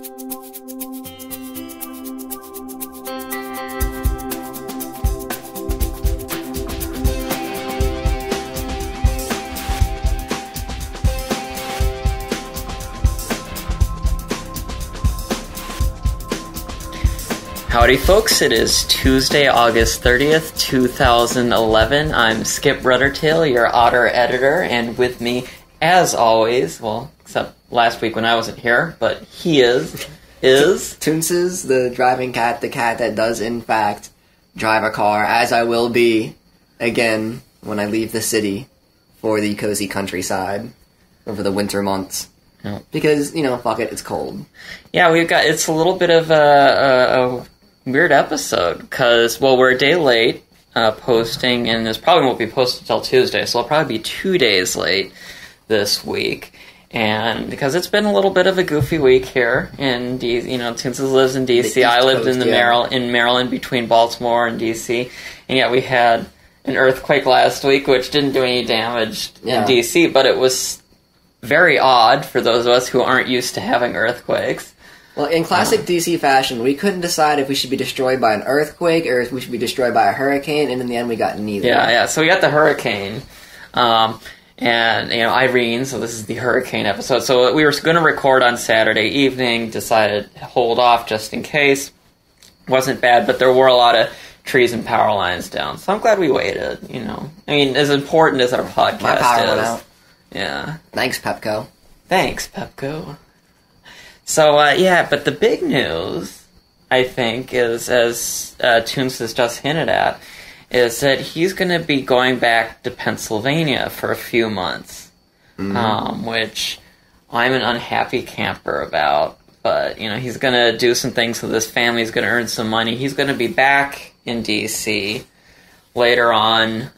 Howdy folks, it is Tuesday, August 30th, 2011. I'm Skip Ruddertail, your Otter editor, and with me, as always, well, except last week when I wasn't here, but he is Toonces, the driving cat, the cat that does in fact drive a car, as I will be again when I leave the city for the cozy countryside over the winter months. Yep. Because, fuck it, it's cold. Yeah, it's a little bit of a weird episode, because, well, we're a day late posting, and this probably won't be posted until Tuesday, so it'll probably be 2 days late this week, and because it's been a little bit of a goofy week here in D.C., Toonces lives in D.C., I lived in Maryland between Baltimore and D.C., and yet we had an earthquake last week, which didn't do any damage in D.C., but it was very odd for those of us who aren't used to having earthquakes. Well, in classic DC fashion, we couldn't decide if we should be destroyed by an earthquake or if we should be destroyed by a hurricane, and in the end we got neither. Yeah, so we got the hurricane, and, Irene, so this is the hurricane episode. So we were going to record on Saturday evening, decided to hold off just in case. Wasn't bad, but there were a lot of trees and power lines down, so I'm glad we waited, as important as our podcast My power is. went out. Yeah. Thanks, Pepco. So, but the big news, I think, is, as Toons has just hinted at, is that he's going to be going back to Pennsylvania for a few months, which I'm an unhappy camper about. But, he's going to do some things with his family, he's going to earn some money, he's going to be back in D.C. later on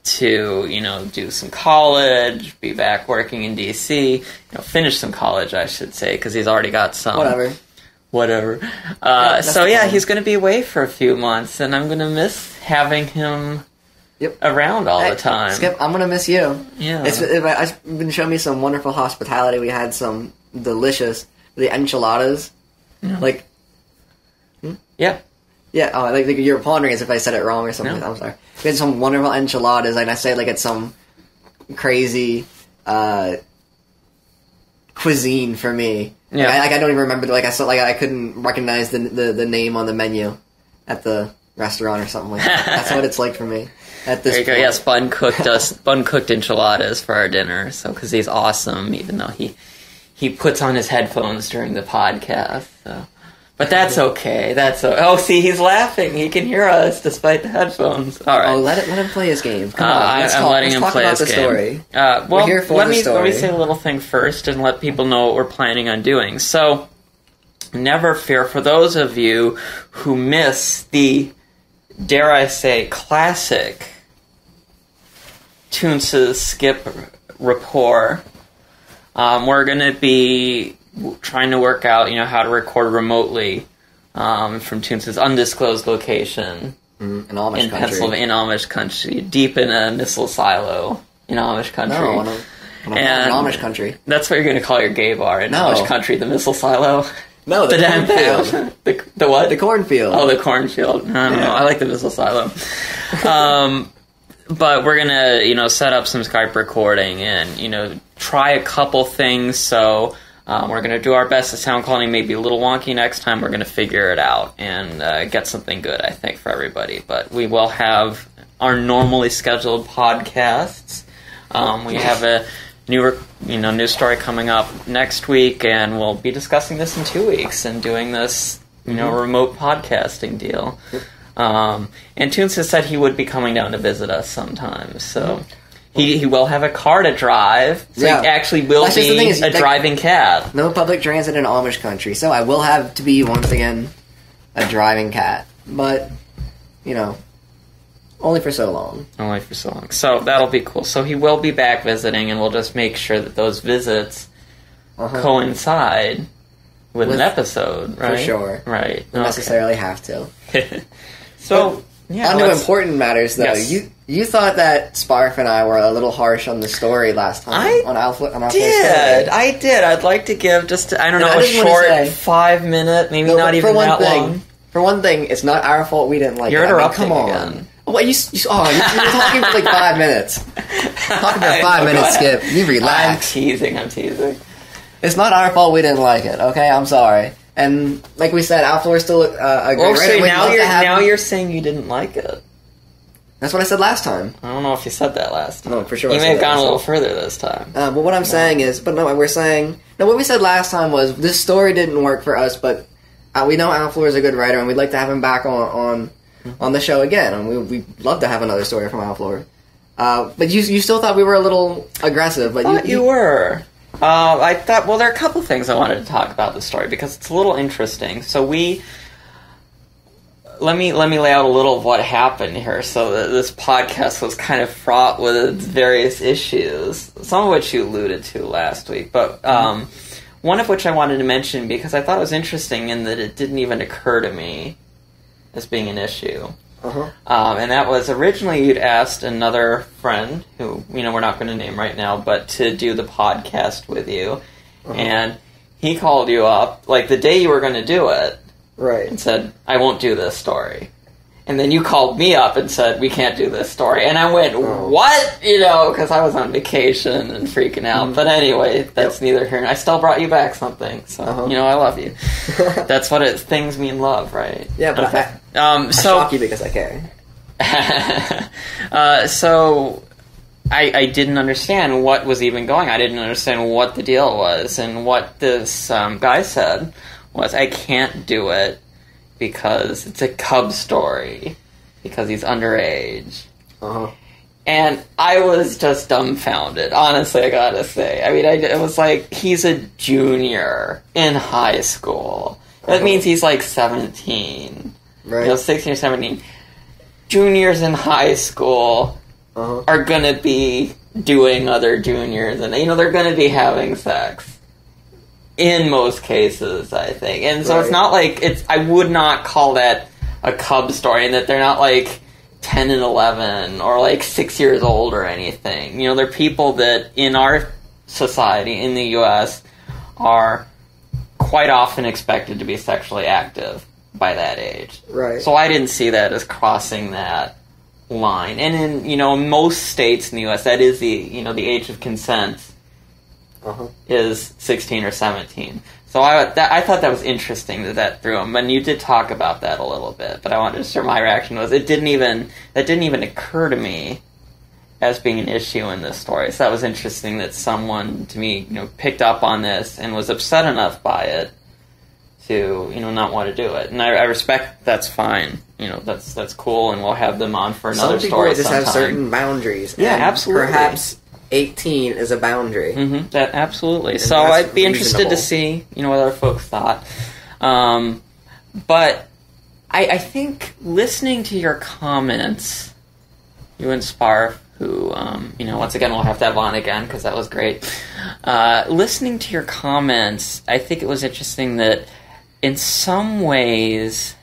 to, do some college, be back working in D.C., finish some college, I should say, because he's already got some. Whatever. He's going to be away for a few months, and I'm going to miss having him around all the time. Skip, I'm going to miss you. Yeah. It's been showing me some wonderful hospitality. We had some delicious, the enchiladas. Yeah. Yeah. Yeah, like you were pondering as if I said it wrong or something. No. I'm sorry. We had some wonderful enchiladas, and I say like it's some crazy cuisine for me. Yeah. I don't even remember. I couldn't recognize the name on the menu at the restaurant or something like that. That's what it's like for me at this point. Go. Yes, Bun cooked enchiladas for our dinner. So because he's awesome, even though he puts on his headphones during the podcast. So. But that's okay. Oh, see, he's laughing. He can hear us despite the headphones. All right. Oh, let him play his game. Come on, I'm letting him play his game. Story. We're here for the story. Let me say a little thing first and let people know what we're planning on doing. So, never fear, for those of you who miss the, dare I say, classic Toonces Skip rapport, we're going to be trying to work out, how to record remotely from Toonces' undisclosed location in Amish country, deep in a missile silo in Amish country. No, in Amish country. That's what you're going to call your gay bar in Amish country, the missile silo. No, the cornfield. The what? The cornfield. Oh, the cornfield. I don't know. I like the missile silo. But we're going to, set up some Skype recording and, try a couple things. So we're going to do our best at sound quality, maybe a little wonky next time. We're going to figure it out and get something good, I think, for everybody. But we will have our normally scheduled podcasts. We have a new story coming up next week, and we'll be discussing this in 2 weeks and doing this, remote podcasting deal. And Toons has said he would be coming down to visit us sometime, so he will have a car to drive, so he actually will be a driving cat. No public transit in Amish country, so I will have to be, once again, a driving cat. But, only for so long. So that'll be cool. So he will be back visiting, and we'll just make sure that those visits coincide with an episode, right? For sure. Right. Don't necessarily have to. So, on to important matters, though. Yes. You thought that Sparf and I were a little harsh on the story last time. on Alpha's story. I did. I'd like to give just, I don't know, a short 5-minute, maybe not even that long. For one thing, it's not our fault we didn't like it. You're interrupting come on. again. Well, you were talking for like 5 minutes. Talking for 5 minutes, Skip. You relax. I'm teasing. It's not our fault we didn't like it, okay? I'm sorry. And like we said, Alpha is still a great writer. Now you're saying you didn't like it. That's what I said last time. I don't know if you said that last time. No, for sure. You may have gone a little further this time. But what I'm saying is, what we said last time was this story didn't work for us, but we know Alfleur is a good writer, and we'd like to have him back on the show again, and we'd love to have another story from Alfleur. But you still thought we were a little aggressive, but you were. I thought, well, there are a couple things I wanted to talk about the story, because it's a little interesting. So let me lay out a little of what happened here. So this podcast was kind of fraught with various issues, some of which you alluded to last week, but one of which I wanted to mention because I thought it was interesting in that it didn't even occur to me as being an issue. And that was originally you'd asked another friend who, we're not going to name right now, but to do the podcast with you. And he called you up, like the day you were going to do it, right, and said, I won't do this story. And then you called me up and said, we can't do this story. And I went, what? Because I was on vacation and freaking out. But anyway, that's neither here. I still brought you back something. So, I love you. That's what things mean love, right? Yeah, but I shock you because I care. So I didn't understand what was even going on. I didn't understand what the deal was. And what this guy said was, I can't do it because it's a cub story, because he's underage. And I was just dumbfounded, honestly, I gotta say. I mean, it was like, he's a junior in high school. That means he's like 17. Right. 16 or 17. Juniors in high school are gonna be doing other juniors, and, they're gonna be having sex. In most cases, I think. And so it's not like I would not call that a cub story, and that they're not like 10 and 11 or like 6 years old or anything. They're people that in our society, in the U.S., are quite often expected to be sexually active by that age. Right. So I didn't see that as crossing that line. And in, most states in the U.S., that is the age of consent. Is 16 or 17. So I thought that was interesting that threw him. And you did talk about that a little bit, but I wanted to share my reaction was that didn't even occur to me as being an issue in this story. So that was interesting that someone to me picked up on this and was upset enough by it to not want to do it. And I respect that's fine. That's cool, and we'll have them on for another story. Some people just have certain boundaries. Yeah, absolutely. Perhaps 18 is a boundary. That absolutely. And so I'd be interested to see, what other folks thought. But I think listening to your comments, you and Sparf, who, once again we'll have to have on again because that was great. Listening to your comments, I think it was interesting that in some ways,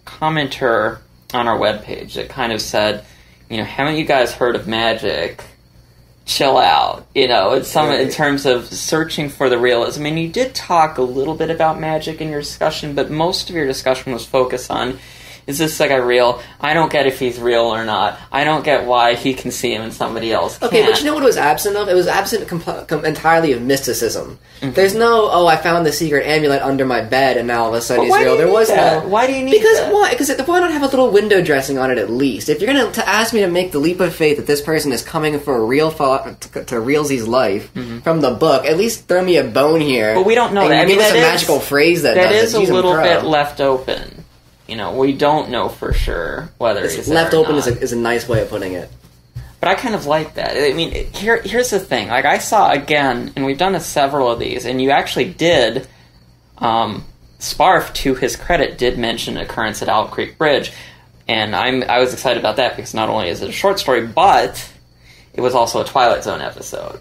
commenter on our webpage that kind of said, haven't you guys heard of magic? Chill out, in terms of searching for the realism. I mean, you did talk a little bit about magic in your discussion, but most of your discussion was focused on, is this guy real? I don't get if he's real or not. I don't get why he can see him and somebody else can't. Okay, but you know what it was absent of? It was absent entirely of mysticism. There's no, I found the secret amulet under my bed and now all of a sudden he's real. There was no... Why do you need that? Why? Because why not have a little window dressing on it at least? If you're going to ask me to make the leap of faith that this person is coming for a real thought to Realsy's life from the book, at least throw me a bone here. But we don't know that. Give us a magical phrase that does it. That is a little bit left open. We don't know for sure whether it's left open is a nice way of putting it. But I kind of like that. I mean, here's the thing. Like, I saw, again, and we've done several of these, and you actually did, Sparf, to his credit, did mention an occurrence at Owl Creek Bridge, and I was excited about that because not only is it a short story, but it was also a Twilight Zone episode.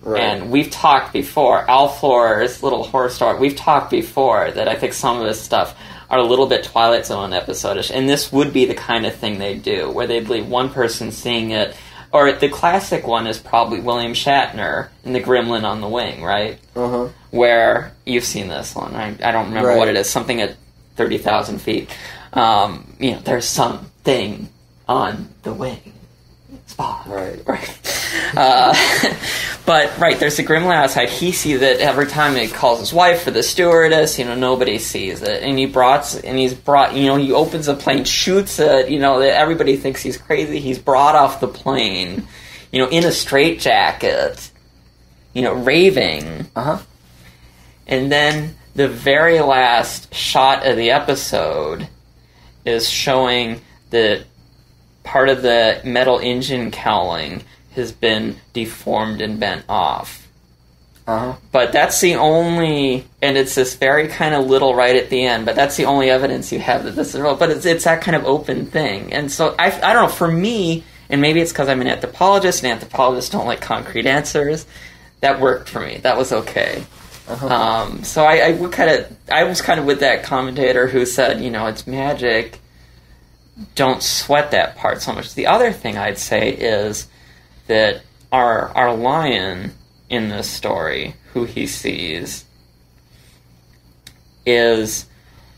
Right. And we've talked before, Alfor's little horror story, we've talked before that I think some of his stuff are a little bit Twilight Zone episode-ish, and this would be the kind of thing they do, where they'd leave one person seeing it, or the classic one is probably William Shatner in The Gremlin on the Wing, right? Uh-huh. Where, you've seen this one, I don't remember what it is, something at 30,000 feet. There's something on the wing. Spot. Right. But there's a gremlin outside. He sees it every time he calls his wife for the stewardess. Nobody sees it, and he opens the plane, shoots it. Everybody thinks he's crazy. He's brought off the plane, in a straitjacket, raving. And then the very last shot of the episode is showing that part of the metal engine cowling has been deformed and bent off. But that's the only, and it's this very kind of little right at the end, but that's the only evidence you have that this is real. But it's that kind of open thing. And so, I don't know, for me, and maybe it's because I'm an anthropologist, and anthropologists don't like concrete answers, that worked for me. That was okay. So I was kind of with that commentator who said, it's magic, don't sweat that part so much. The other thing I'd say is that our lion in this story, who he sees, is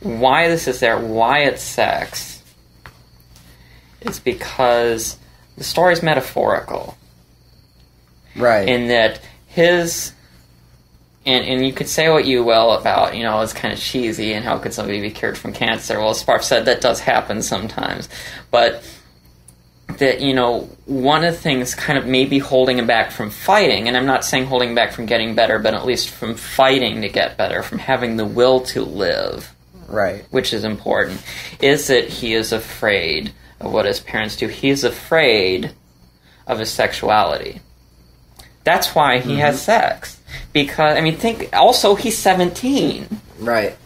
why this is there, why it's sex, is because the story's metaphorical. Right. In that his... And you could say what you will about, it's kind of cheesy and how could somebody be cured from cancer. Well, as Sparf said, that does happen sometimes. But that, one of the things kind of maybe holding him back from fighting, and I'm not saying holding him back from getting better, but at least from fighting to get better, from having the will to live, right, which is important, is that he is afraid of what his parents do. He is afraid of his sexuality. That's why he has sex. Because, also he's 17. Right.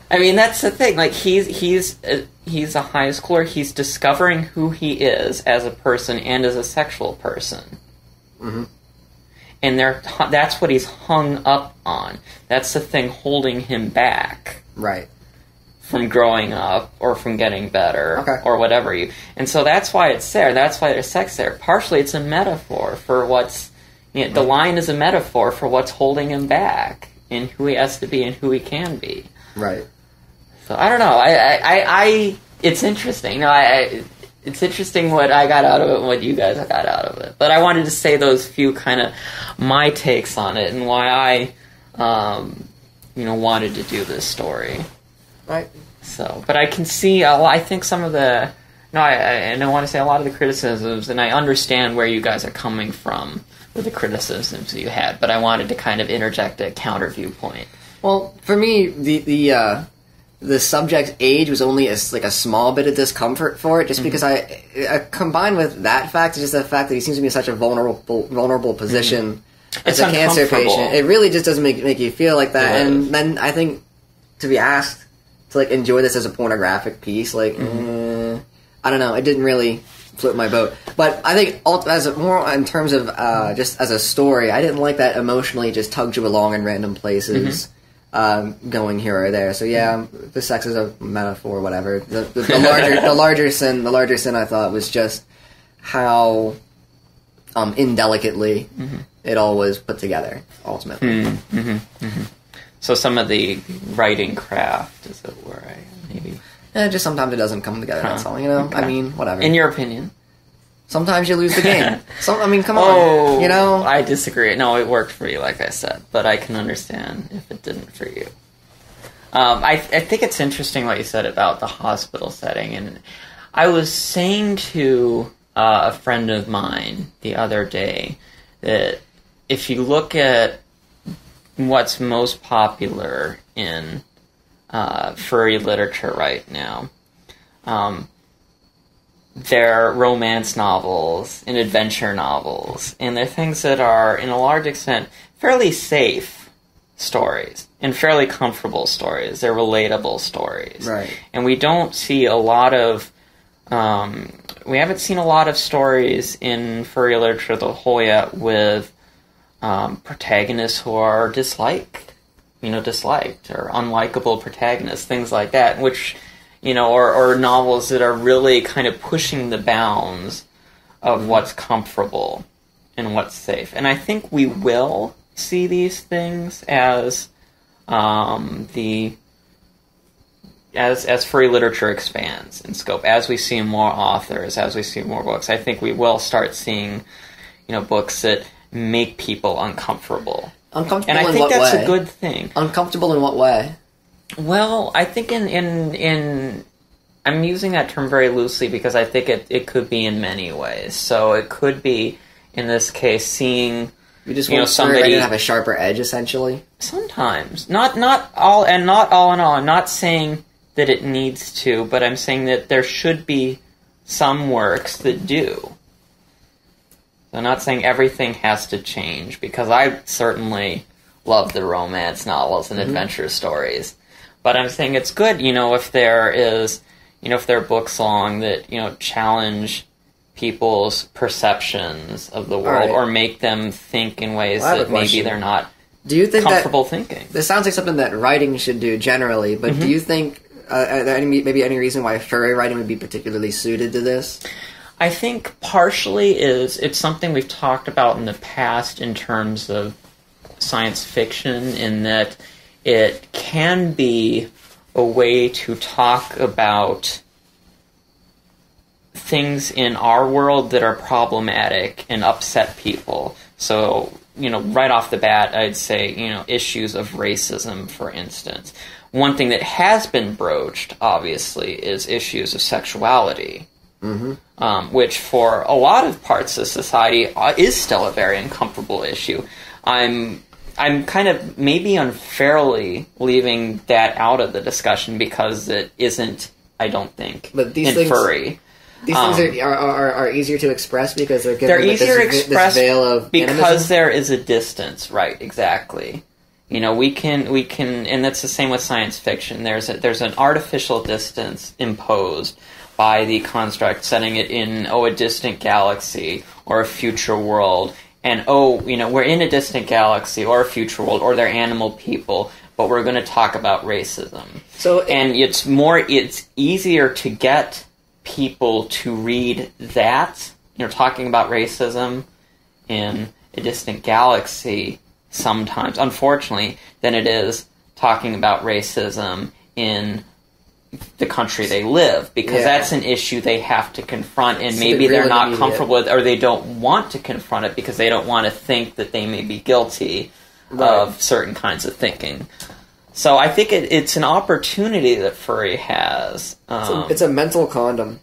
That's the thing. He's a high schooler. He's discovering who he is as a person and as a sexual person. And that's what he's hung up on. That's the thing holding him back. Right. From growing up or from getting better or whatever. And so that's why it's there. That's why there's sex there. Partially it's a metaphor for what's... the line is a metaphor for what's holding him back and who he has to be and who he can be. Right. So I don't know. It's interesting. It's interesting what I got out of it and what you guys got out of it. But I wanted to say those few kind of my takes on it and why I, wanted to do this story. Right. So, but I can see. I think some of the. No, I don't want to say a lot of the criticisms, and I understand where you guys are coming from with the criticisms you had, but I wanted to kind of interject a counter viewpoint. Well, for me, the subject's age was only a small bit of discomfort for it, just because I combined with that fact, just the fact that he seems to be in such a vulnerable position as a cancer patient. It really just doesn't make you feel like that. And then I think to be asked to enjoy this as a pornographic piece, I don't know, it didn't really float my boat. But I think more in terms of just as a story, I didn't like that emotionally just tugged you along in random places, going here or there. So yeah, the sex is a metaphor, whatever. The larger sin I thought was just how indelicately it all was put together ultimately. So some of the writing craft, as it were, maybe. Just sometimes it doesn't come together, that's all, Okay. Whatever. In your opinion? Sometimes you lose the game. Come on, I disagree. No, it worked for you, like I said, but I can understand if it didn't for you. I think it's interesting what you said about the hospital setting, and I was saying to a friend of mine the other day that if you look at what's most popular in furry literature right now, they're romance novels and adventure novels, and they're things that are, in a large extent, fairly safe stories and fairly comfortable stories. They're relatable stories. Right. And we don't see a lot of... we haven't seen a lot of stories in furry literature as a whole yet with protagonists who are disliked or unlikable protagonists, things like that, which, or novels that are really kind of pushing the bounds of what's comfortable and what's safe. And I think we will see these things as as furry literature expands in scope, as we see more authors, as we see more books. I think we will start seeing, books that make people uncomfortable. Uncomfortable and I in think what that's way? a good thing. Uncomfortable in what way? Well, I think in I'm using that term very loosely because I think it could be in many ways. So it could be, in this case, seeing You just want somebody to have a sharper edge, essentially? Sometimes. Not all in all. I'm not saying that it needs to, but I'm saying that there should be some works that do. I'm not saying everything has to change, because I certainly love the romance novels and adventure stories. But I'm saying it's good, if there is, if there are books along that, challenge people's perceptions of the world, or make them think in ways that maybe they're not comfortable thinking. This sounds like something that writing should do generally, but do you think, are there any reason why furry writing would be particularly suited to this? I think partially it's something we've talked about in the past in terms of science fiction, in that it can be a way to talk about things in our world that are problematic and upset people. So, right off the bat, I'd say, issues of racism, for instance. One thing that has been broached, obviously, is issues of sexuality. Which for a lot of parts of society is still a very uncomfortable issue. I'm kind of maybe unfairly leaving that out of the discussion because it isn't, I don't think, furry. These things are easier to express because they're easier to express this veil of because animism? There is a distance, right? Exactly. We can, and that's the same with science fiction. There's an artificial distance imposed by the construct, setting it in, a distant galaxy or a future world. And, we're in a distant galaxy or a future world, or they're animal people, but we're going to talk about racism. And it's easier to get people to read that, talking about racism in a distant galaxy sometimes, unfortunately, than it is talking about racism in the country they live, because that's an issue they have to confront, and maybe they're not comfortable with, or they don't want to confront it because they don't want to think that they may be guilty of certain kinds of thinking. So I think it's an opportunity that furry has. It's a mental condom.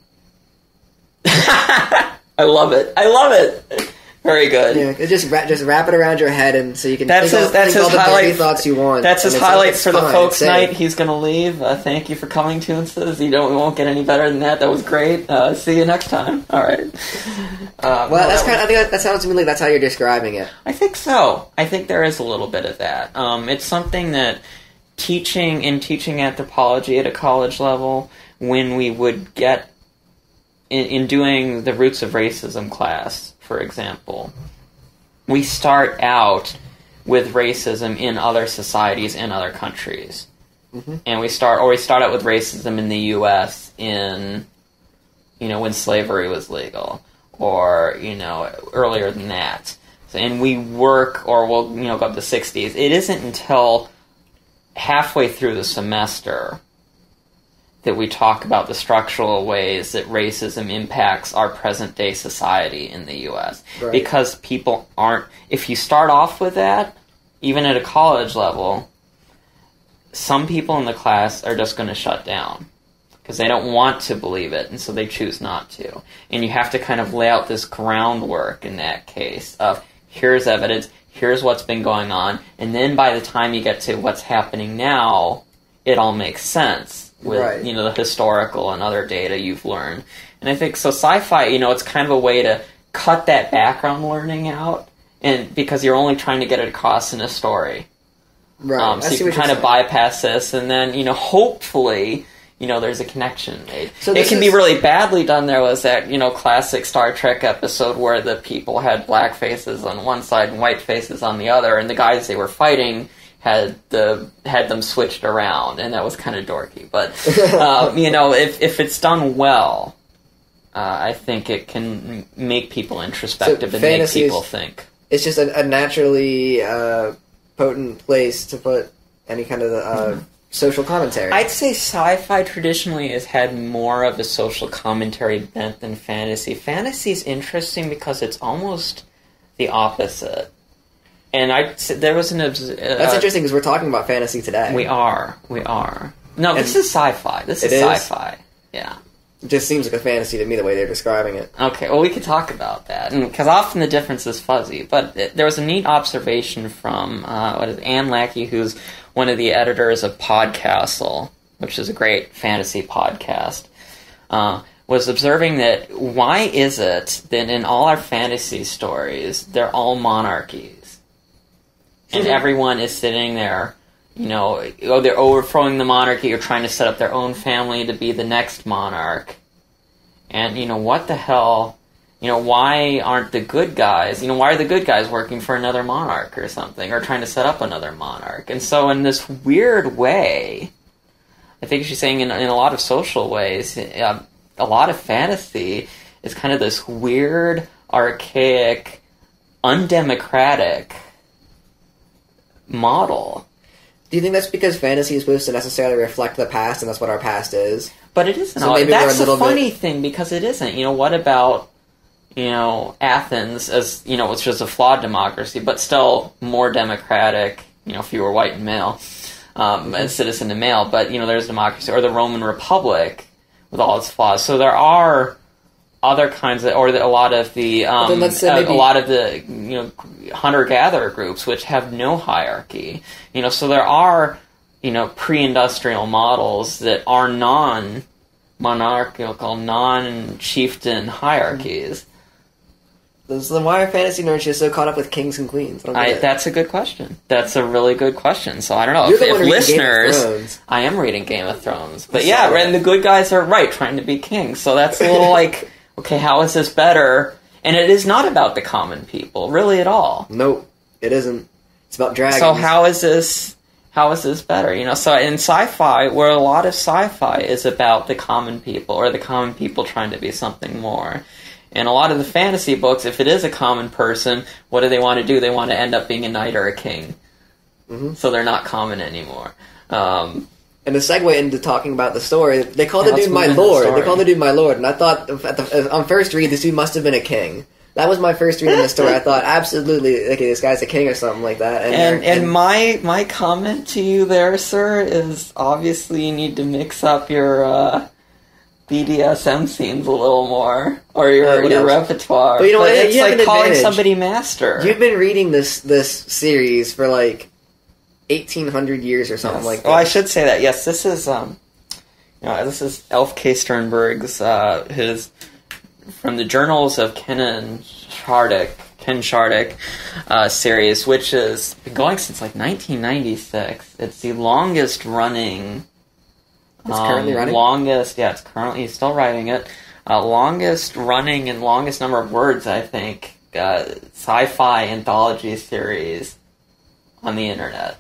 I love it. Very good. Yeah, just wrap it around your head, and so you can think all the dirty thoughts you want. That's his highlight for the folks' night. He's going to leave. Thank you for coming, Toonces. We won't get any better than that. That was great. See you next time. All right. I think that sounds to me like that's how you're describing it. I think so. I think there is a little bit of that. It's something that teaching anthropology at a college level, when we would get in doing the Roots of Racism class, for example, we start out with racism in other societies in other countries. And we start out with racism in the U.S. when slavery was legal, or, earlier than that. And we work, or we'll, go up to the 60s. It isn't until halfway through the semester that we talk about the structural ways that racism impacts our present-day society in the U.S. Right. Because people aren't... If you start off with that, even at a college level, some people in the class are just going to shut down because they don't want to believe it, and so they choose not to. And you have to kind of lay out this groundwork in that case of, here's evidence, here's what's been going on, and then by the time you get to what's happening now, it all makes sense with, the historical and other data you've learned. And I think, so sci-fi, it's kind of a way to cut that background learning out, and because you're only trying to get it across in a story. Right. So you can kind of bypass this, and then, hopefully, there's a connection made. So it can be really badly done. There was that, classic Star Trek episode where the people had black faces on one side and white faces on the other, and the guys they were fighting had them switched around, and that was kind of dorky. But, if it's done well, I think it can make people introspective and make people think. It's just a naturally potent place to put any kind of social commentary. I'd say sci-fi traditionally has had more of a social commentary bent than fantasy. Fantasy is interesting because it's almost the opposite. And there was That's interesting because we're talking about fantasy today. We are. No, this is sci-fi. This is sci-fi. Yeah. It just seems like a fantasy to me the way they're describing it. Okay, well, we could talk about that, because often the difference is fuzzy. But there was a neat observation from Ann Lackey, who's one of the editors of Podcastle, which is a great fantasy podcast, was observing that why is it that in all our fantasy stories they're all monarchies, and everyone is sitting there. They're overthrowing the monarchy or trying to set up their own family to be the next monarch. And, what the hell, why aren't the good guys, why are the good guys working for another monarch or something, or trying to set up another monarch? And so in this weird way, I think she's saying in a lot of social ways, a lot of fantasy is kind of this weird, archaic, undemocratic model. Do you think that's because fantasy is supposed to necessarily reflect the past, and that's what our past is? But it isn't. So maybe that's we're a the funny thing, because it isn't. What about, Athens as, which was a flawed democracy, but still more democratic, if you were white and male, as citizen and male, but, there's democracy. Or the Roman Republic with all its flaws. So there are other kinds of, or a lot of the, hunter-gatherer groups which have no hierarchy. So there are, pre-industrial models that are non-monarchical, non-chieftain hierarchies. So then why are fantasy nerds just so caught up with kings and queens? That's a good question. That's a really good question. So I don't know. You're if listeners, I am reading Game of Thrones. But and the good guys are trying to be kings. So that's a little like, okay, how is this better? And it is not about the common people, really, at all. Nope, it isn't. It's about dragons. So how is this better? So in sci-fi, where a lot of sci-fi is about the common people, or the common people trying to be something more. And a lot of the fantasy books, if it is a common person, what do they want to do? They want to end up being a knight or a king. Mm-hmm. So they're not common anymore. And to segue into talking about the story, they call the dude my lord. They call the dude my lord, and I thought on first read, this dude must have been a king. That was my first read in the story. I thought absolutely, okay, this guy's a king or something like that. And my comment to you there, sir, is obviously you need to mix up your BDSM scenes a little more, or your repertoire. But it's like calling somebody master. You've been reading this series for like 1,800 years or something like that. Well, I should say that. Yes, this is this is Elf K. Sternberg's his from the Journals of Ken Shardik series, which has been going since like 1996. It's the longest running. It's currently running? It's currently, he's still writing it. Longest running and longest number of words, I think, sci-fi anthology series on the internet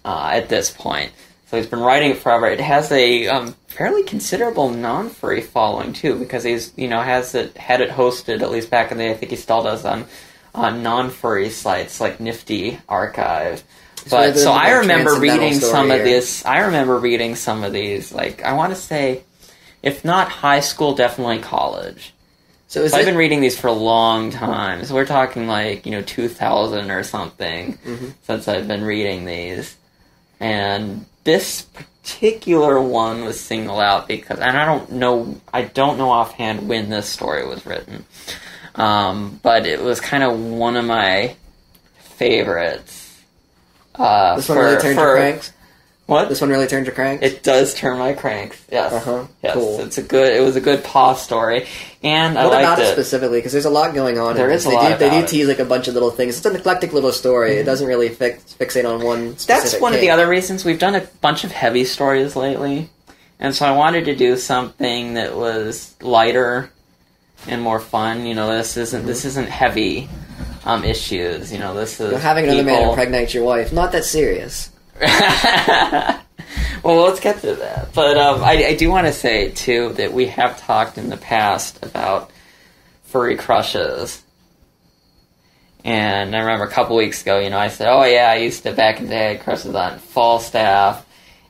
at this point. So he's been writing it forever. It has a fairly considerable non-furry following, too, because he's, had it hosted, at least back in the day, I think he still does on non-furry sites like Nifty Archive. But so I remember reading some of this. I remember reading some of these. Like, I want to say, if not high school, definitely college. So I've been reading these for a long time. So we're talking like 2000 or something since I've been reading these. And this particular one was singled out because, and I don't know offhand when this story was written, but it was kind of one of my favorites. This one really turns your cranks? What? This one really turns your cranks? It does turn my cranks, yes. Yes, cool. It was a good paw story, and I liked it. What about it specifically? Because there's a lot going on. There is a lot about it. They do tease like a bunch of little things. It's an eclectic little story. It doesn't really fixate on one specific That's one of the other reasons we've done a bunch of heavy stories lately. And so I wanted to do something that was lighter and more fun. You know, this isn't heavy issues. You know, this is having another man impregnate your wife. Not that serious. Well, let's get to that. But I do want to say, too, that we have talked in the past about furry crushes. And I remember a couple weeks ago, you know, I said, oh, yeah, I used to, back in the day, I had crushes on Falstaff.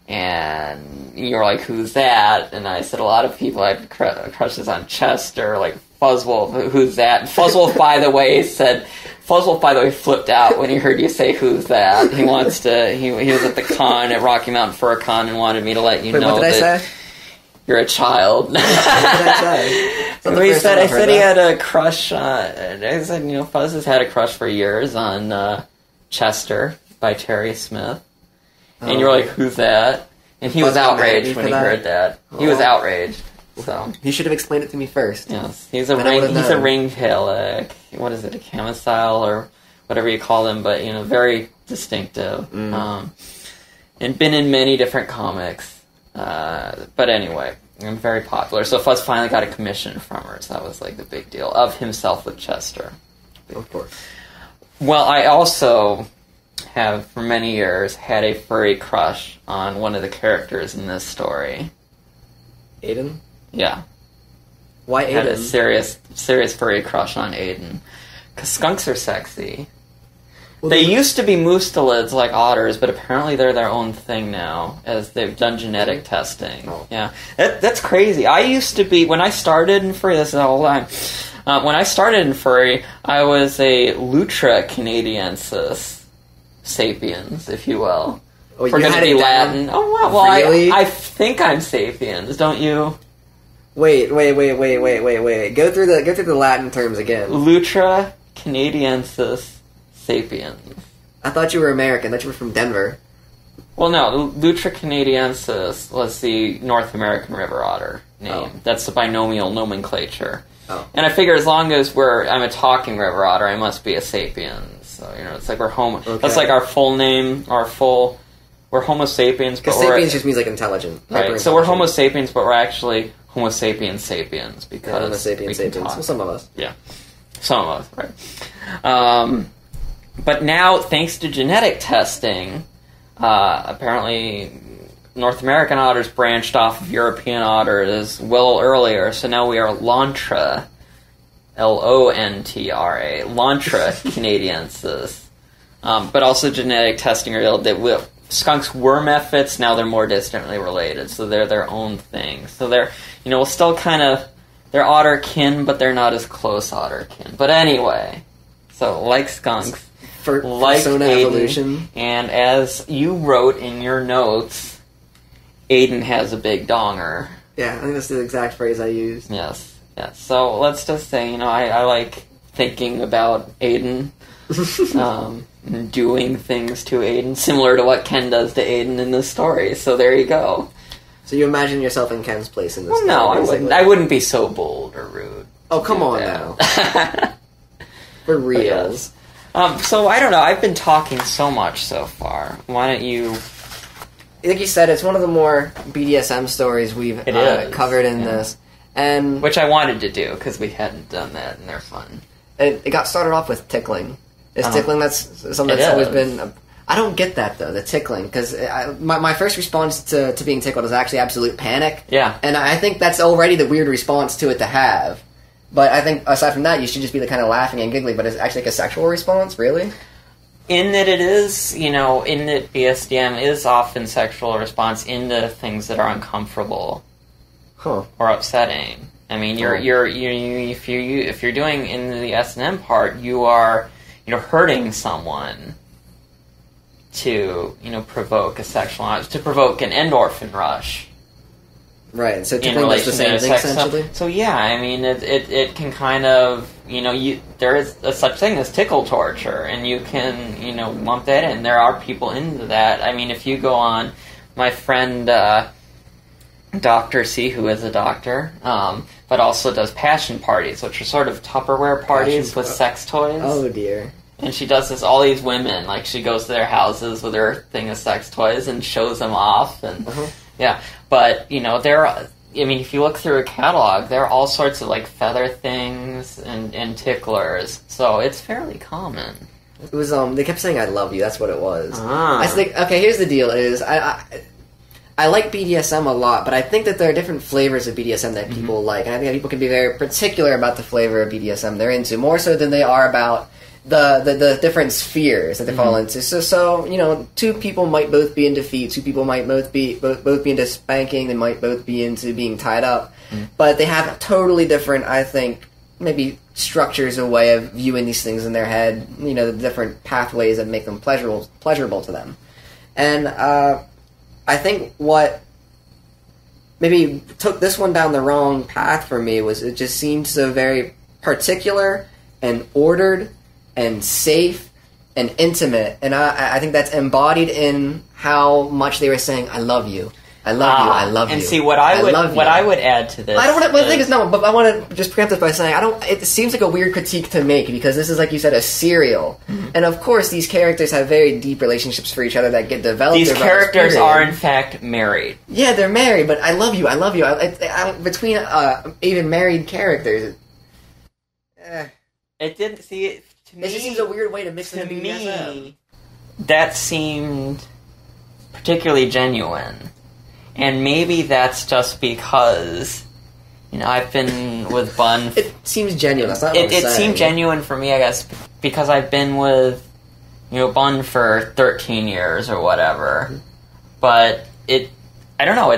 And you were like, who's that? And I said, a lot of people had crushes on Chester, like Fuzzwolf, who's that? And Fuzzwolf, by the way, flipped out when he heard you say, who's that? He wants to, he was at the con, at Rocky Mountain Fur Con, and wanted me to let you know what did that I say? You're a child. What did I say? I said he had a crush on, I said, you know, Fuzz has had a crush for years on Chester by Terry Smith. And you were like, who's that? And he was outraged when he heard that. He was outraged. So he should have explained it to me first. Yes, he's a ringtail, what is it, a camistyle or whatever you call them, but, you know, very distinctive. And been in many different comics. But anyway, very popular. So Fuzz finally got a commission from her, so that was like the big deal, of himself with Chester. Of course. Well, I also have for many years had a furry crush on one of the characters in this story. Aaden? Yeah. Why Aaden? Had a serious furry crush on Aaden. Because skunks are sexy. Well, they used to be mustelids like otters, but apparently they're their own thing now, as they've done genetic testing. Oh. Yeah. That's crazy. I used to be, when I started in furry, this is the whole time, when I started in furry, I was a Lutra Canadiensis sapiens, if you will. Oh, We're going to be Latin. Oh, wow. Well, really? I think I'm sapiens, don't you? Wait. Go through the Latin terms again. Lutra Canadiensis sapiens. I thought you were American. I thought you were from Denver. Well, no. Lutra Canadiensis was the North American river otter name. Oh. That's the binomial nomenclature. Oh. And I figure as long as I'm a talking river otter, I must be a sapiens. So, you know, it's like we're Okay. That's like our full name, we're Homo sapiens. Because sapiens just means like intelligent. Right, so we're Homo sapiens, but we're actually Homo sapiens sapiens. Because Homo sapiens sapiens. Well, some of us. Yeah. Some of us, right. But now, thanks to genetic testing, apparently North American otters branched off of European otters well earlier, so now we are Lontra, Lontra, Lontra Canadiensis. But also genetic testing revealed that skunks were mephits, now they're more distantly related, so they're their own thing. So they're, you know, still kind of, they're otter kin, but they're not as close otter kin. But anyway, so like skunks, like persona Aaden, evolution. And as you wrote in your notes, Aaden has a big donger. Yeah, I think that's the exact phrase I used. Yes. So let's just say, you know, I like thinking about Aaden, doing things to Aaden, similar to what Ken does to Aaden in this story. So there you go. So you imagine yourself in Ken's place in this story? No, I wouldn't. I wouldn't be so bold or rude. Oh, come on now. For reals. So I don't know. I've been talking so much so far. Why don't you... Like you said, it's one of the more BDSM stories we've covered in this. And which I wanted to do, because we hadn't done that, and they're fun. It got started off with tickling. Is tickling, that's something that's always been... I don't get that, though, the tickling, because my first response to being tickled is actually absolute panic. Yeah. And I think that's already the weird response to it to have. But I think, aside from that, you should just be the kind of laughing and giggling, but it's actually like a sexual response, really? In that it is, you know, in that BSDM is often sexual response into things that are uncomfortable. Huh. Or upsetting. I mean, if you're doing in the S&M part, you are, you know, hurting someone to, you know, provoke a sexual, to provoke an endorphin rush. Right. So tickling is the same thing, essentially. So yeah, I mean, it can kind of, you know, there is a such thing as tickle torture, and you can, you know, lump that in. There are people into that. I mean, if you go on, my friend. Dr. C, who is a doctor, but also does passion parties, which are sort of Tupperware parties with sex toys. Oh, dear. And she does this, all these women, like, she goes to their houses with her thing of sex toys and shows them off, and Yeah, but, if you look through a catalog, there are all sorts of, like, feather things and ticklers, so it's fairly common. It was, they kept saying I love you, that's what it was. Ah. I think, okay, here's the deal, is, I like BDSM a lot, but I think that there are different flavors of BDSM that people like, and I think that people can be very particular about the flavor of BDSM they're into, more so than they are about the different spheres that they fall into. So two people might both be into feet, two people might both be into spanking, they might both be into being tied up, but they have totally different, I think, maybe structures, a way of viewing these things in their head, the different pathways that make them pleasurable to them. And I think what maybe took this one down the wrong path for me was it just seemed so very particular and ordered and safe and intimate, and I think that's embodied in how much they were saying, I love you. I love you. I love you. And see, what I would add to this, I don't want to. The thing is, no. But I want to just preempt this by saying, I don't. It seems like a weird critique to make because this is, like you said, a serial, and of course, these characters have very deep relationships for each other that get developed. These characters are, in fact, married. Yeah, they're married, but I love you. I love you. Between even married characters, it didn't see it. To me, it just seems a weird way to mix into BDSM. Me, that seemed particularly genuine. And maybe that's just because, I've been with Bun... It seems genuine, that's not what I'm saying. It seemed genuine for me, I guess, because I've been with, Bun for 13 years or whatever. But I don't know,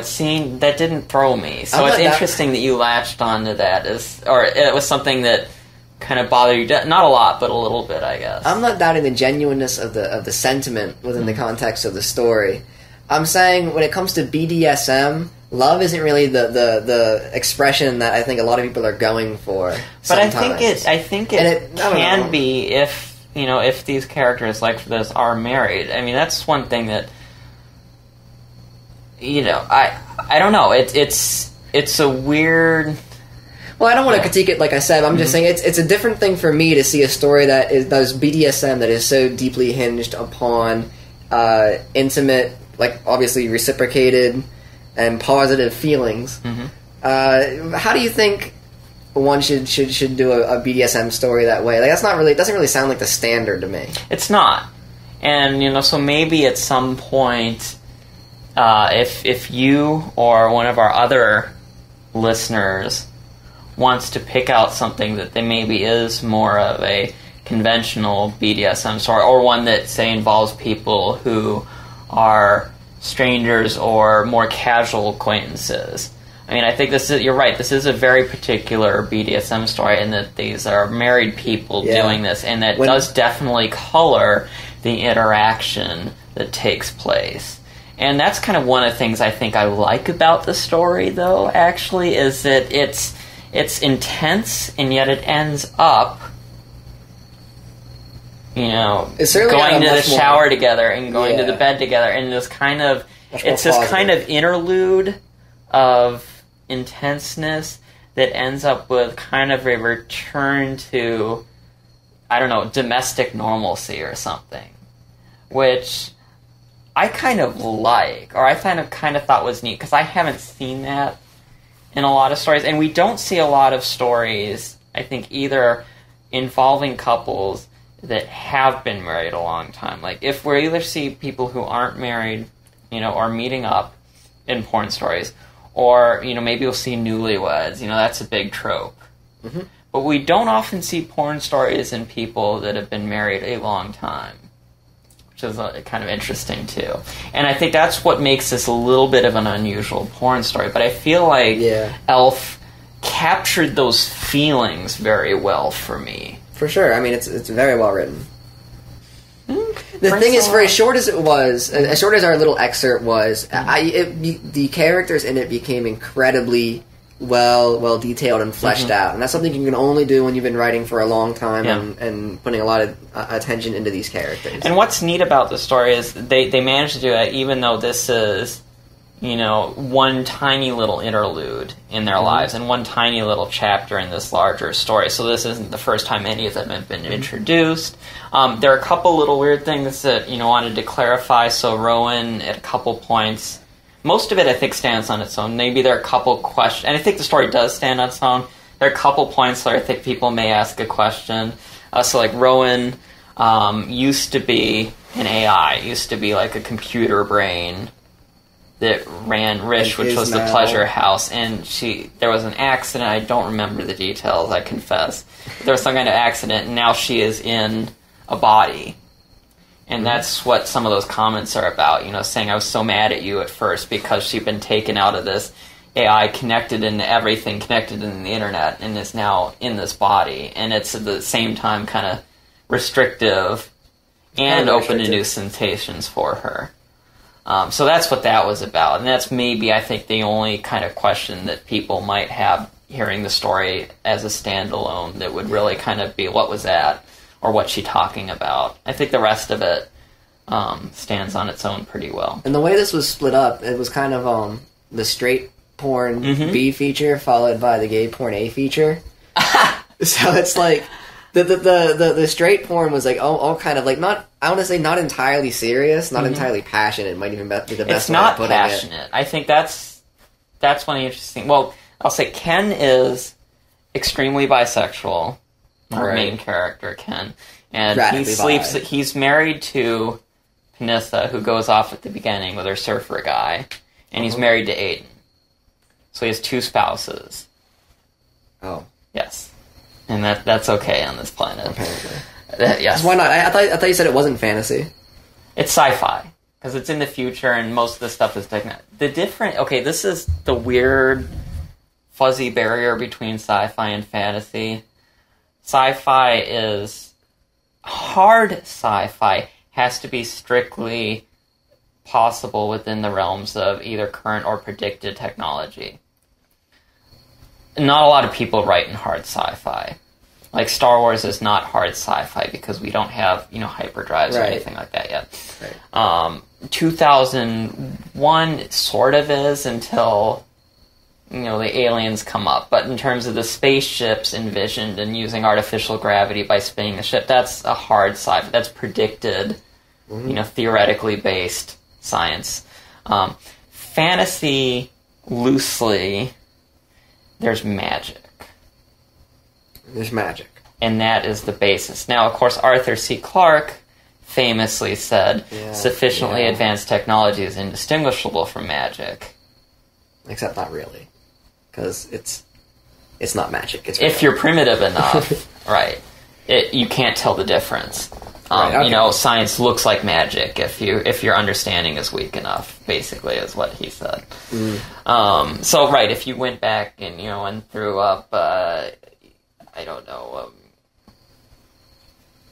that didn't throw me. So it's interesting that you latched onto that, or it was something that kind of bothered you. Not a lot, but a little bit, I guess. I'm not doubting the genuineness of the sentiment within the context of the story. I'm saying when it comes to BDSM, love isn't really the expression that I think a lot of people are going for. But I think it can be if these characters like this are married. I mean, that's one thing that I don't know. It's a weird. Well, I don't want to critique it, like I said. I'm just saying it's a different thing for me to see a story that does BDSM that is so deeply hinged upon intimate, like obviously reciprocated and positive feelings. How do you think one should do a BDSM story that way? Like it doesn't really sound like the standard to me. It's not, and so maybe at some point, if you or one of our other listeners wants to pick out something that maybe is more of a conventional BDSM story, or one that say involves people who are strangers or more casual acquaintances. I mean, I think you're right, this is a very particular BDSM story in that these are married people doing this, and that does definitely color the interaction that takes place. And that's kind of one of the things I think I like about the story, though, actually, is that it's intense, and yet it ends up going to the shower together and going to the bed together, and this kind of interlude of intenseness that ends up with kind of a return to, I don't know, domestic normalcy or something, which I kind of like, or I kind of thought was neat, because I haven't seen that in a lot of stories, and we don't see a lot of stories, I think, either involving couples that have been married a long time. Like, if we either see people who aren't married, are meeting up in porn stories, or, maybe we'll see newlyweds, that's a big trope. But we don't often see porn stories in people that have been married a long time, which is kind of interesting, too. And I think that's what makes this a little bit of an unusual porn story, but I feel like Elf captured those feelings very well for me. For sure. I mean, it's very well written. The thing is, for as short as it was, as short as our little excerpt was, the characters in it became incredibly well detailed and fleshed out, and that's something you can only do when you've been writing for a long time and putting a lot of attention into these characters. And what's neat about the story is they managed to do that, even though this is one tiny little interlude in their lives and one tiny little chapter in this larger story. So this isn't the first time any of them have been introduced. There are a couple little weird things that, wanted to clarify. So Rowan, at a couple points, most of it, I think, stands on its own. Maybe there are a couple questions, and I think the story does stand on its own. There are a couple points where I think people may ask a question. So, like, Rowan used to be an AI, used to be like a computer brain that ran Rish, which was the pleasure house, and there was an accident. I don't remember the details, I confess. There was some kind of accident, and now she is in a body. And that's what some of those comments are about, saying I was so mad at you at first because she'd been taken out of this AI, connected into everything, connected in the internet, and is now in this body. And it's at the same time kind of restrictive and open to new sensations for her. So that's what that was about. And that's maybe, I think, the only kind of question that people might have hearing the story as a standalone that would really kind of be, what was that? Or what's she talking about? I think the rest of it stands on its own pretty well. And the way this was split up, it was kind of the straight porn B feature followed by the gay porn A feature. So it's like the straight porn was like all kind of like not, I want to say not entirely serious, not entirely passionate. Might even be the best way of putting it. It's not passionate. I think that's one of the interesting. Well, I'll say Ken is extremely bisexual. Our main character, Ken, and he's married to Panissa, who goes off at the beginning with her surfer guy, and he's married to Aaden. So he has 2 spouses. Oh. Yes. And that's okay on this planet. Apparently. Yes. Why not? I thought you said it wasn't fantasy. It's sci-fi, because it's in the future, and most of the stuff is techno. This is the weird, fuzzy barrier between sci-fi and fantasy. Sci-fi is hard. Sci-fi has to be strictly possible within the realms of either current or predicted technology. Not a lot of people write in hard sci-fi. Like Star Wars is not hard sci-fi because we don't have hyperdrives or anything like that yet. Right. 2001 it sort of is until the aliens come up, but in terms of the spaceships envisioned and using artificial gravity by spinning the ship, that's a hard sci-fi. That's predicted, theoretically based science. Fantasy, loosely, there's magic. There's magic. And that is the basis. Now, of course, Arthur C. Clarke famously said, sufficiently advanced technology is indistinguishable from magic. Except not really. Because it's not magic. It's if you're primitive enough, right? You can't tell the difference. Science looks like magic if your understanding is weak enough. Basically, is what he said. If you went back and and threw up, I don't know.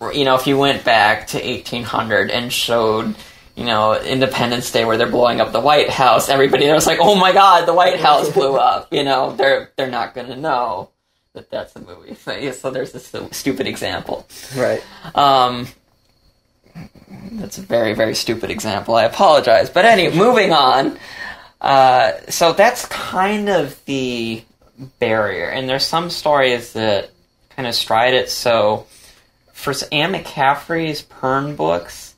If you went back to 1800 and showed, Independence Day where they're blowing up the White House, everybody there was like, oh my god, the White House blew up. They're not going to know that that's a movie. So there's this stupid example. Right. That's a very, very stupid example. I apologize. But anyway, moving on. So that's kind of the barrier. And there's some stories that kind of stride it. So for Anne McCaffrey's Pern books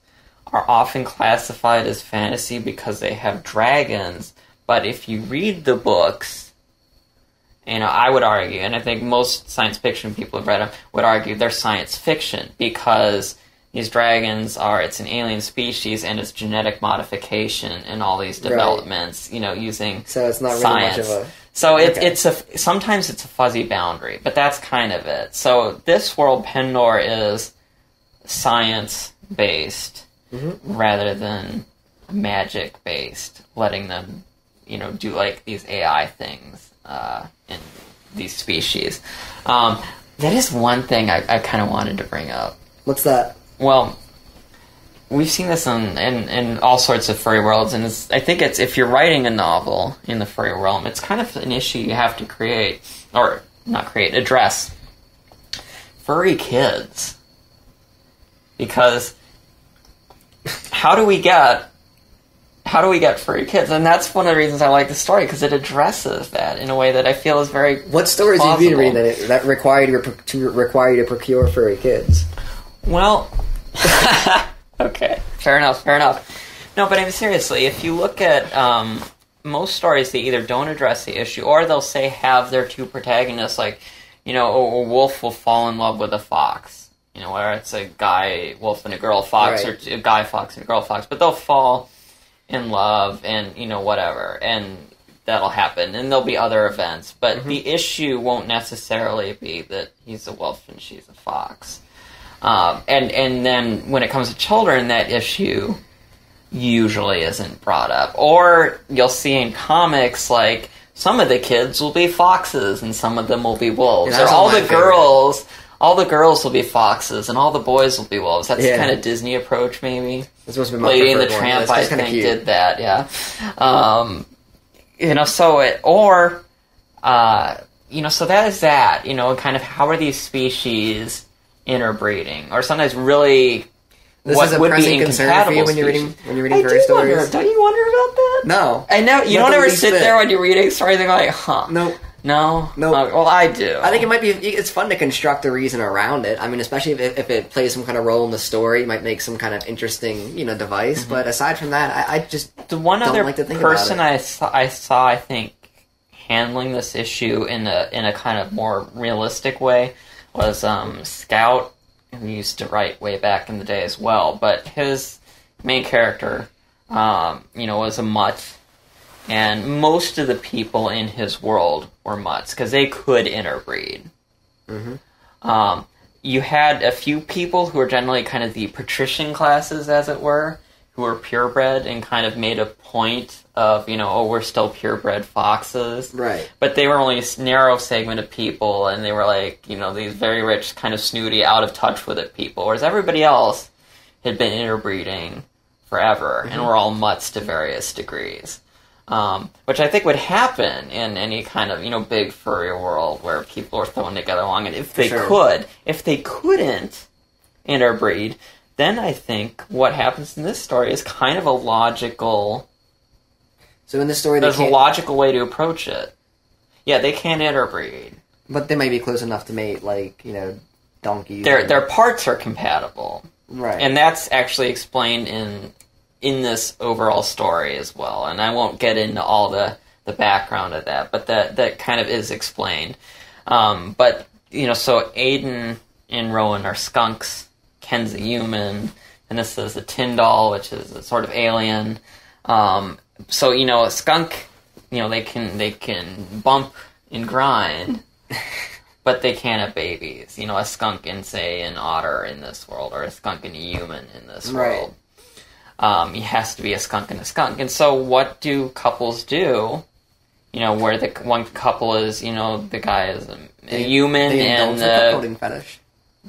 are often classified as fantasy because they have dragons. But if you read the books, I would argue, and I think most science fiction people have read them, would argue they're science fiction because these dragons it's an alien species and it's genetic modification and all these developments, using so it's not really science. Much of a... So sometimes it's a fuzzy boundary, but that's kind of it. So this world, Pendor, is science-based rather than magic-based, letting them, do like these AI things in these species. That is one thing I kind of wanted to bring up. What's that? Well, we've seen this in all sorts of furry worlds, and I think it's if you're writing a novel in the furry realm, it's kind of an issue you have to address. Furry kids. Because how do we get furry kids? And that's one of the reasons I like the story, because it addresses that in a way that I feel is very What stories have you been reading that require you to procure furry kids? Well, okay, fair enough. No, but I mean, seriously, if you look at most stories, they either don't address the issue, or they'll say have their two protagonists, like, a wolf will fall in love with a fox. Whether it's a guy wolf and a girl fox, right. or a guy fox and a girl fox, but they'll fall in love and, whatever, and that'll happen, and there'll be other events, but the issue won't necessarily be that he's a wolf and she's a fox. And then when it comes to children, that issue usually isn't brought up. Or you'll see in comics, like, some of the kids will be foxes and some of them will be wolves. Yeah, or all the girls will be foxes and all the boys will be wolves. That's the kind of Disney approach, maybe. That's supposed to be my Lady and the preferred one. Tramp, Yeah, I think, cute. did that, yeah. So that is that, kind of how are these species interbreeding? Or sometimes really... This what is a would be pressing concern for you when you're reading fairy stories? Don't you wonder about that? No. I know you Not don't the ever least sit bit. there when you're reading stories and go like, huh? Nope. No? Nope. Well, I do. I think it might be. It's fun to construct a reason around it. I mean, especially if it plays some kind of role in the story, it might make some kind of interesting, device. Mm-hmm. But aside from that, I just the one don't other like to think person about it. I saw, I think, handling this issue in a kind of more realistic way was Scout, who used to write way back in the day as well. But his main character, was a mutt. And most of the people in his world were mutts, because they could interbreed. Mm-hmm. You had a few people who were generally kind of the patrician classes, as it were, who were purebred and kind of made a point of, we're still purebred foxes. Right. But they were only a narrow segment of people, and they were like, these very rich, kind of snooty, out of touch with it people, whereas everybody else had been interbreeding forever, and were all mutts to various degrees. Which I think would happen in any kind of, big furry world where people are thrown together along. And if they couldn't interbreed, then I think what happens in this story is kind of a logical... So in this story, there's a logical way to approach it. Yeah, they can't interbreed. But they might be close enough to mate, like, donkeys. Their parts are compatible. Right. And that's actually explained in this overall story as well, and I won't get into all the background of that, but that kind of is explained. But, so Aaden and Rowan are skunks, Ken's a human, and this is a Tyndall, which is a sort of alien. So, a skunk, they can bump and grind, but they can't have babies. A skunk and, say, an otter in this world, or a skunk and a human in this world. He has to be a skunk and a skunk. And so what do couples do? Where the one couple is, the guy is a human and the cuckolding fetish.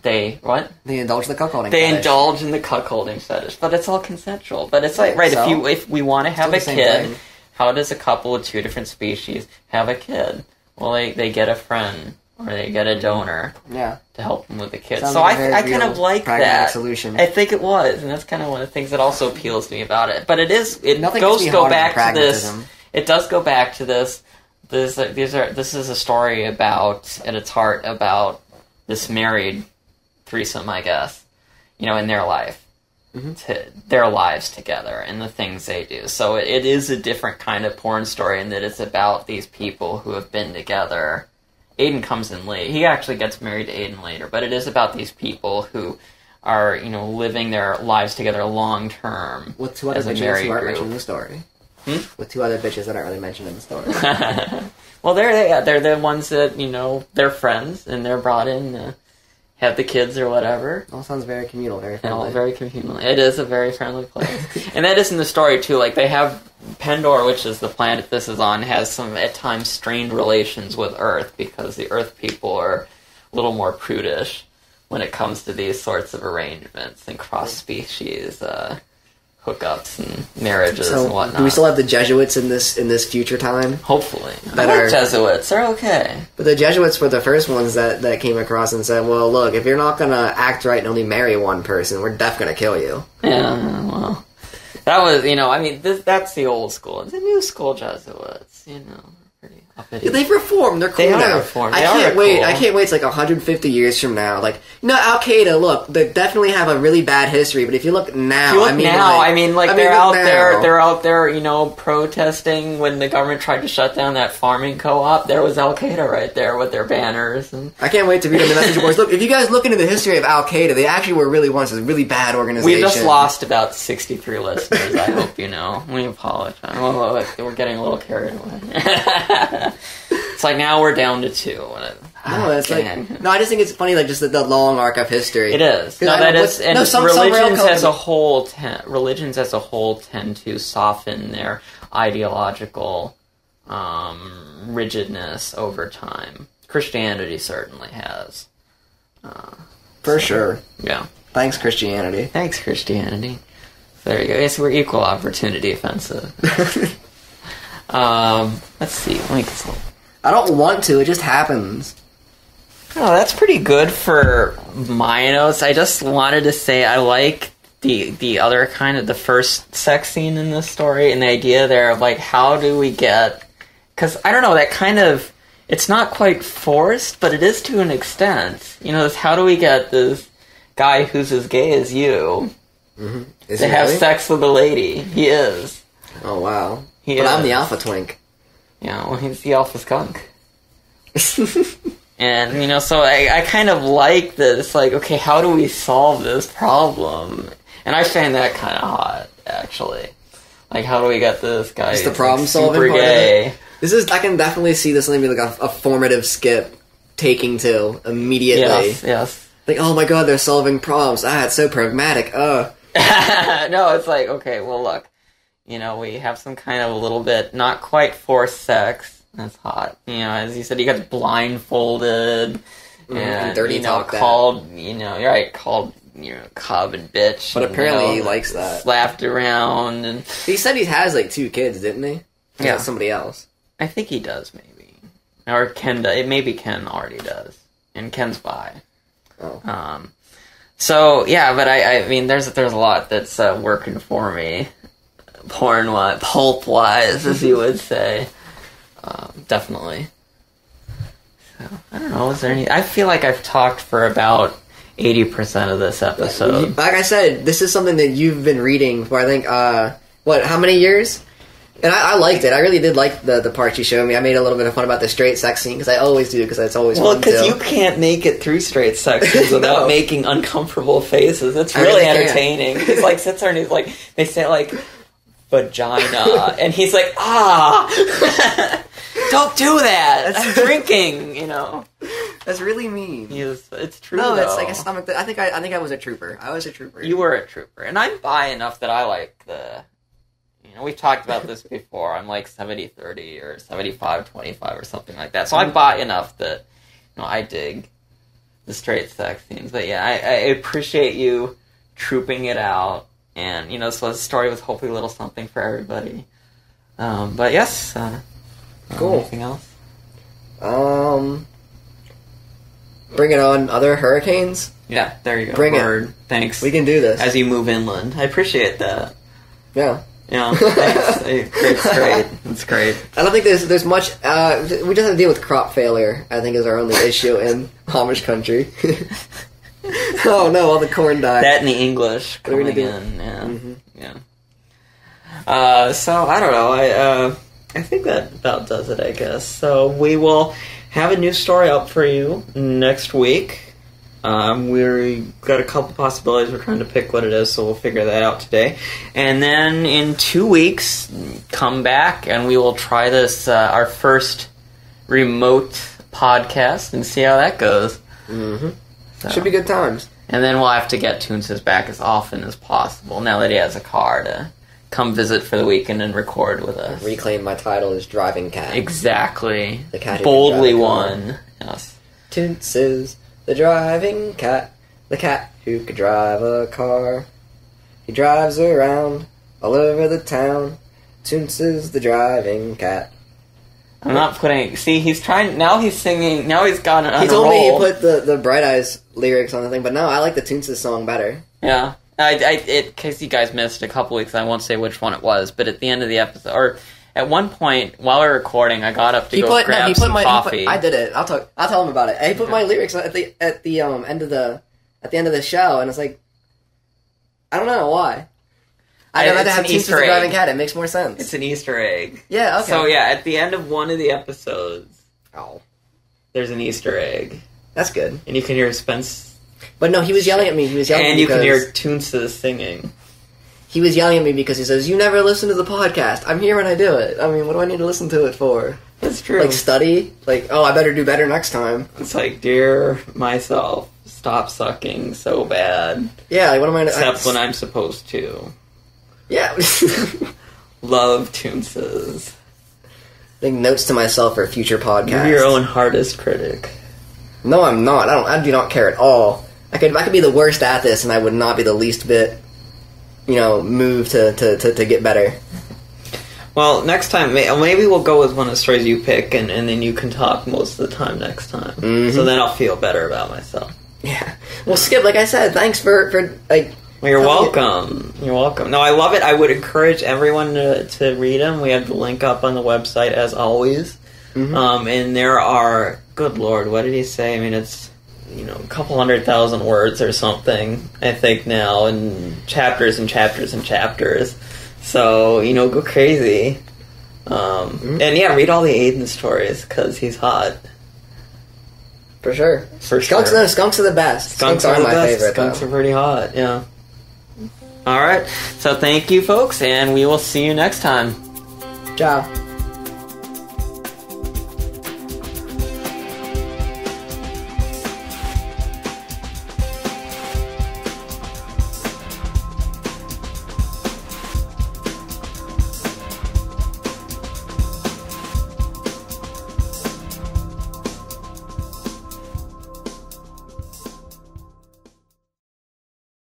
They, what? They indulge the cuckolding They fetish. indulge in the cuckolding fetish. But it's all consensual. But it's like, right, so, if we want to have a Still the kid, same thing. how does a couple of two different species have a kid? Well, they get a friend, or they get a donor. Yeah. To help them with the kids. Sounds So like a I very kind of real, like pragmatic that. Solution. I think it was, and that's kind of one of the things that also appeals to me about it. But it Nothing does gets me go harder than back to this. pragmatism. It does go back to this. This is a story about, at its heart, about this married threesome, I guess, in their life. Their lives together and the things they do. So it is a different kind of porn story in that it's about these people who have been together. Aaden comes in late. He actually gets married to Aaden later, but it is about these people who are, living their lives together long term. With two other as a bitches married who aren't group. mentioned in the story. With two other bitches that aren't really mentioned in the story. Well, they're the ones that, they're friends, and they're brought in to have the kids or whatever. All sounds very communal, very And all friendly. very communal. It is a very friendly place. And that is in the story, too. Like, they have Pendor, which is the planet this is on, has some, at times, strained relations with Earth, because the Earth people are a little more prudish when it comes to these sorts of arrangements and cross-species hookups and marriages and whatnot. Do we still have the Jesuits in this future time? Hopefully. That I like are- Jesuits. They're okay. But the Jesuits were the first ones that came across and said, well, look, if you're not going to act right and only marry one person, we're definitely going to kill you. Yeah, well... That was, that's the old school. The new school Jesuits, pretty uppity. They've reformed. They're cool They are now. reformed. I They can't are wait. cool. I can't wait. It's like 150 years from now. Like, Al Qaeda. Look, they definitely have a really bad history. But if you look now, If you look they're out now. there. They're out there, protesting when the government tried to shut down that farming co-op. There was Al Qaeda right there with their banners. And I can't wait to read on the message boards. Look, if you guys look into the history of Al Qaeda, they actually were really once a really bad organization. we just lost about 63 listeners. I hope you know. We apologize. Well, we're getting a little carried away. It's like now we're down to 2. No, it's like no. I just think it's funny, like just the long arc of history. It is. No, that is, and religions as a whole tend to soften their ideological rigidness over time. Christianity certainly has. For sure. Yeah. Thanks, Christianity. Thanks, Christianity. There you go. Yes, we're equal opportunity offensive. Let's see. Let me get some. I don't want to. It just happens. Oh, that's pretty good for my notes. I just wanted to say I like the other kind of the first sex scene in this story, and the idea there of like how do we get, because I don't know, that kind of, it's not quite forced, but it is to an extent. This how do we get this guy who's as gay as you to have sex with a lady? He is. Oh wow. But I'm the alpha twink. Yeah, well, he's the alpha skunk. And, so I kind of like this, like, okay, how do we solve this problem? And I find that kind of hot, actually. Like, how do we get this guy It's the problem-solving super part gay? Of it. I can definitely see this being like a formative skip taking to immediately. Yes. Like, oh my god, they're solving problems. It's so pragmatic. No, it's like, okay, well, look. We have some kind of a little bit, not quite forced sex. That's hot. As you said, he gets blindfolded and dirty talk called, you're right, called, cub and bitch. But and, apparently he likes that. Slapped around and... He said he has, 2 kids, didn't he? Yeah. Somebody else. I think he does, maybe. Or Ken does. Maybe Ken already does. And Ken's bi. Oh. So, yeah, but I mean, there's a lot that's working for me. Porn-wise, pulp-wise, as you would say. Definitely. So, I don't know, is there any... I feel like I've talked for about 80% of this episode. Like I said, this is something that you've been reading for, I think, how many years? And I liked it. I really did like the parts you showed me. I made a little bit of fun about the straight sex scene, because I always do, because it's always fun, too. Well, because you can't make it through straight sex scenes without making uncomfortable faces. It's really entertaining. He, sits there and he's like... They say, vagina, and he's like, don't do that. I'm drinking, That's really mean. It's true. No, though. it's like a stomach. I think I was a trooper. I was a trooper. You were a trooper, and I'm bi enough that I like the. We've talked about this before. I'm like 70-30 or 75-25 or something like that. So I'm bi enough that I dig the straight sex scenes. But yeah, I appreciate you trooping it out. And, so the story was hopefully a little something for everybody. But yes. Cool. Anything else? Bring it on. Other hurricanes? Yeah, there you go. Bring Word. Thanks. We can do this. As you move inland. I appreciate that. Yeah. Thanks. It's great. It's great. I don't think there's much... we just have to deal with crop failure, I think, is our only issue in Amish country. Oh no, all the corn died. That and the English coming in, yeah. Mm-hmm. Yeah. So, I don't know, I think that about does it, I guess. So, we will have a new story up for you next week. We've got a couple possibilities, we're trying to pick what it is, so we'll figure that out today. And then, in 2 weeks, come back, and we will try this, our first remote podcast, and see how that goes. Mm-hmm. So. Should be good times. And then we'll have to get Toonces back as often as possible, now that he has a car to come visit for the weekend and record with us. Reclaim my title as Driving Cat. Exactly. The cat boldly won. Yes. Toonces, the driving cat, the cat who could drive a car. He drives around all over the town. Toonces, the driving cat. I'm not putting... See, he's trying... Now he's singing... Now he's got it on He told me he put the Bright Eyes lyrics on the thing, but no, I like the Toonces song better. Yeah. In case you guys missed a couple weeks, I won't say which one it was, but at the end of the episode... Or at one point while we were recording, I got up to grab some coffee. I did it. I'll tell him about it. He put my lyrics at the end of the show, and it's like, I don't know why. I'd rather have Toonces the Driving Cat. It makes more sense. It's an Easter egg. Yeah. Okay. So yeah, at the end of one of the episodes, there's an Easter egg. That's good. And you can hear Spence. But no, he was yelling at me. And you can hear Toonces singing. He was yelling at me because he says, "You never listen to the podcast. I'm here when I do it. I mean, what do I need to listen to it for?" That's true. Like, study? Like, I better do better next time. It's like, dear myself, stop sucking so bad. Yeah, like, what am I... Except when I'm supposed to. Yeah. Love Toonces. Like, notes to myself for a future podcast. You're your own hardest critic. No, I'm not. I do not care at all. I could be the worst at this, and I would not be the least bit, moved to get better. Well, next time, maybe we'll go with one of the stories you pick, and then you can talk most of the time next time. Mm-hmm. So then I'll feel better about myself. Yeah. Well, Skip, like I said, thanks for Well, you're welcome. You're welcome. No, I love it. I would encourage everyone to read them. We have the link up on the website, as always. Mm-hmm. And there are, good Lord, what did he say? I mean, it's, a couple 100,000 words or something, I think now, and chapters and chapters and chapters. So, go crazy. And yeah, read all the Aaden stories, because he's hot. For sure. Skunks are the best. Skunks are my favorite. Skunks are pretty hot, yeah. Alright, so thank you, folks, and we will see you next time. Ciao.